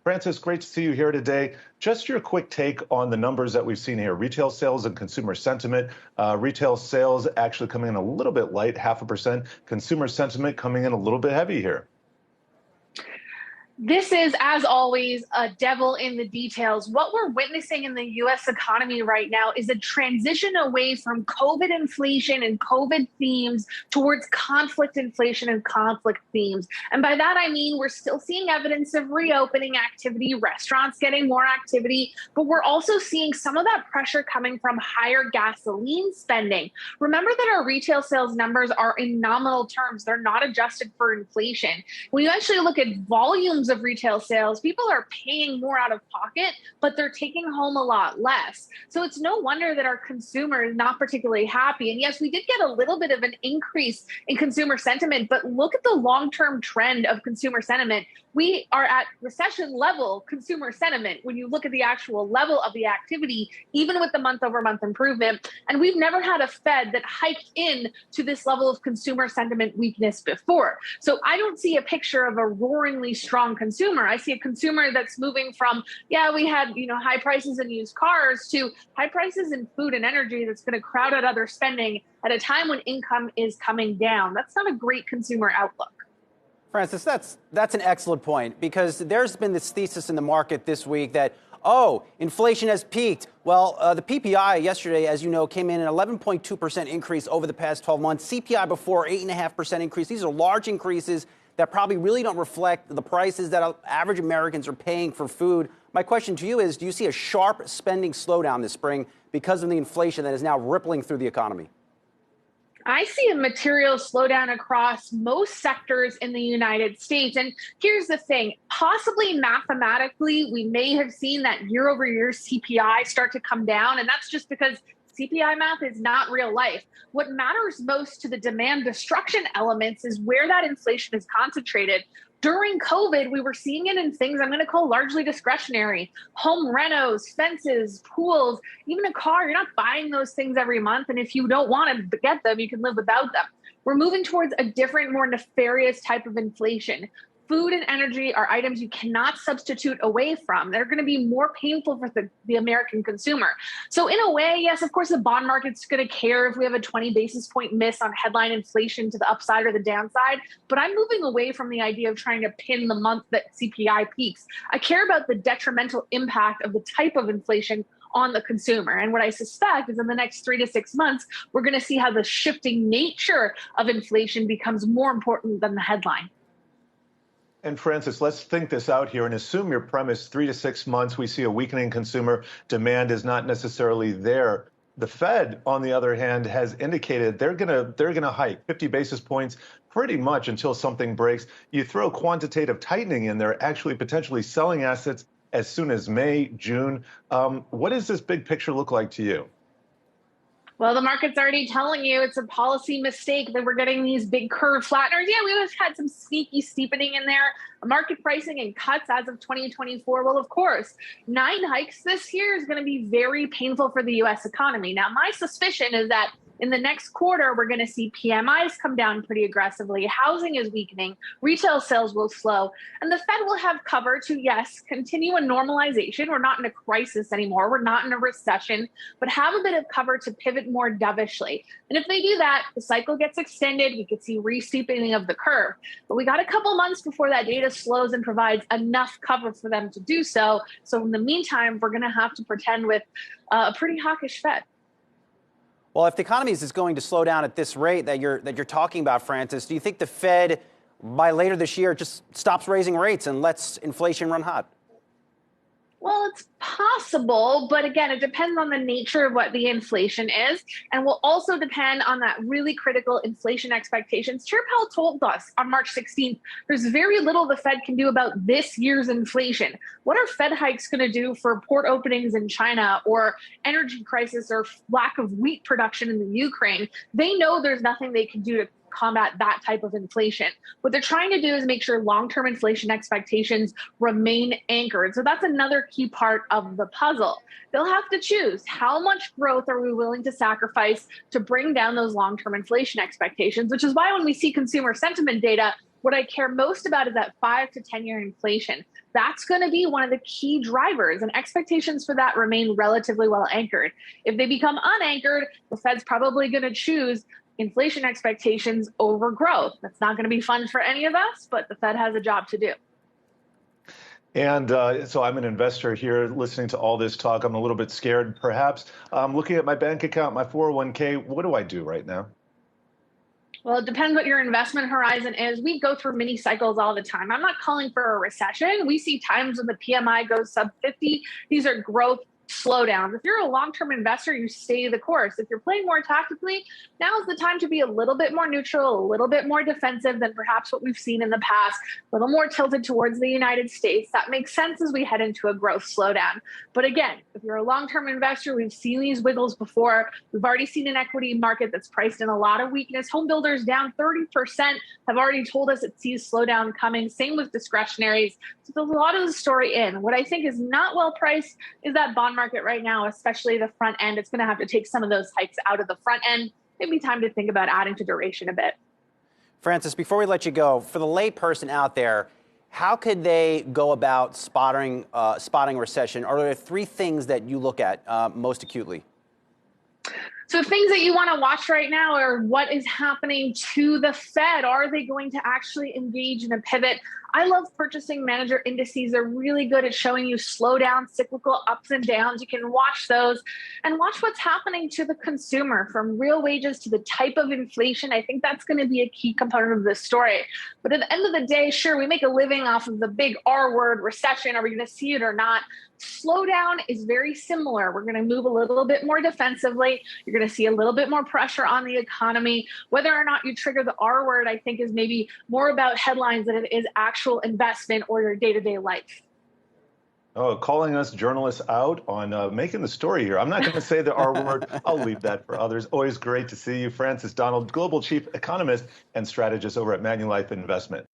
Francis, great to see you here today. Just your quick take on the numbers that we've seen here. Retail sales and consumer sentiment. Retail sales actually coming in a little bit light, 0.5%. Consumer sentiment coming in a little bit heavy here. This is, as always, a devil in the details. What we're witnessing in the U.S. economy right now is a transition away from COVID inflation and COVID themes towards conflict inflation and conflict themes. And by that, I mean we're still seeing evidence of reopening activity, restaurants getting more activity, but we're also seeing some of that pressure coming from higher gasoline spending. Remember that our retail sales numbers are in nominal terms. They're not adjusted for inflation. When you actually look at volumes of retail sales, people are paying more out of pocket, but they're taking home a lot less. So it's no wonder that our consumer is not particularly happy. And yes, we did get a little bit of an increase in consumer sentiment, but look at the long-term trend of consumer sentiment. We are at recession level consumer sentiment when you look at the actual level of the activity, even with the month-over-month improvement. And we've never had a Fed that hiked in to this level of consumer sentiment weakness before. So I don't see a picture of a roaringly strong consumer. I see a consumer that's moving from, yeah, we had, high prices in used cars to high prices in food and energy that's going to crowd out other spending at a time when income is coming down. That's not a great consumer outlook. Francis, that's an excellent point, because there's been this thesis in the market this week that, inflation has peaked. Well, the PPI yesterday, as you know, came in an 11.2% increase over the past 12 months. CPI before, 8.5% increase. These are large increases that probably really don't reflect the prices that average Americans are paying for food. My question to you is, do you see a sharp spending slowdown this spring because of the inflation that is now rippling through the economy? I see a material slowdown across most sectors in the United States. And here's the thing, possibly mathematically, we may have seen that year over year CPI start to come down. And that's just because CPI math is not real life. What matters most to the demand destruction elements is where that inflation is concentrated. During COVID, we were seeing it in things I'm going to call largely discretionary. Home renos, fences, pools, even a car. You're not buying those things every month. And if you don't want to get them, you can live without them. We're moving towards a different, more nefarious type of inflation. Food and energy are items you cannot substitute away from. They're going to be more painful for the American consumer. So in a way, yes, of course, the bond market's going to care if we have a 20 basis point miss on headline inflation to the upside or the downside. But I'm moving away from the idea of trying to pin the month that CPI peaks. I care about the detrimental impact of the type of inflation on the consumer. And what I suspect is in the next 3 to 6 months, we're going to see how the shifting nature of inflation becomes more important than the headline. And Francis, let's think this out here and assume your premise, 3 to 6 months, we see a weakening consumer, demand is not necessarily there. The Fed, on the other hand, has indicated they're gonna hike 50 basis points pretty much until something breaks. You throw quantitative tightening in there, actually potentially selling assets as soon as May, June. What does this big picture look like to you? Well, the market's already telling you it's a policy mistake that we're getting these big curve flatteners. Yeah, we've had some sneaky steepening in there, market pricing and cuts as of 2024. Well, of course, 9 hikes this year is going to be very painful for the U.S. economy. Now, my suspicion is that in the next quarter, we're going to see PMIs come down pretty aggressively. Housing is weakening. Retail sales will slow. And the Fed will have cover to, yes, continue a normalization. We're not in a crisis anymore. We're not in a recession, but have a bit of cover to pivot more dovishly. And if they do that, the cycle gets extended. We could see re-steepening of the curve. But we got a couple months before that data slows and provides enough cover for them to do so. So in the meantime, we're going to have to pretend with a pretty hawkish Fed. Well, if the economy is going to slow down at this rate that you're talking about, Francis, do you think the Fed, by later this year, just stops raising rates and lets inflation run hot? Well, it's possible, but again, it depends on the nature of what the inflation is, and will also depend on that really critical inflation expectations. Chair Powell told us on March 16th, there's very little the Fed can do about this year's inflation. What are Fed hikes going to do for port openings in China or energy crisis or lack of wheat production in the Ukraine? They know there's nothing they can do to combat that type of inflation. What they're trying to do is make sure long-term inflation expectations remain anchored. So that's another key part of the puzzle. They'll have to choose how much growth are we willing to sacrifice to bring down those long-term inflation expectations, which is why when we see consumer sentiment data, What I care most about is that 5 to 10-year inflation. That's going to be one of the key drivers, and expectations for that remain relatively well anchored. If they become unanchored, the Fed's probably going to choose inflation expectations over growth. That's not going to be fun for any of us, but the Fed has a job to do. And so I'm an investor here listening to all this talk. I'm a little bit scared, perhaps. I'm looking at my bank account, my 401k. What do I do right now? Well, it depends what your investment horizon is. We go through mini cycles all the time. I'm not calling for a recession. We see times when the PMI goes sub 50. These are growth slowdowns. If you're a long-term investor, you stay the course. If you're playing more tactically, now is the time to be a little bit more neutral, a little bit more defensive than perhaps what we've seen in the past, a little more tilted towards the United States. That makes sense as we head into a growth slowdown. But again, if you're a long-term investor, we've seen these wiggles before. We've already seen an equity market that's priced in a lot of weakness. Home builders down 30% have already told us it sees slowdown coming. Same with discretionaries. So there's a lot of the story in. What I think is not well priced is that bond market right now, especially the front end. It's going to have to take some of those hikes out of the front end. Maybe time to think about adding to duration a bit. Francis, before we let you go, for the lay person out there, how could they go about spotting recession? Are there 3 things that you look at most acutely? So things that you want to watch right now are what is happening to the Fed. Are they going to actually engage in a pivot? I love purchasing manager indices. They're really good at showing you slowdown, cyclical ups and downs. You can watch those and watch what's happening to the consumer, from real wages to the type of inflation. I think that's going to be a key component of this story. But at the end of the day, sure, we make a living off of the big R word, recession. Are we going to see it or not? Slowdown is very similar. We're going to move a little bit more defensively. You're going to see a little bit more pressure on the economy. Whether or not you trigger the R word, I think, is maybe more about headlines than it is actual investment or your day-to-day life. Oh, calling us journalists out on making the story here. I'm not going to say the R word. I'll leave that for others. Always great to see you, Francis Donald, Global Chief Economist and Strategist over at Manulife Investment.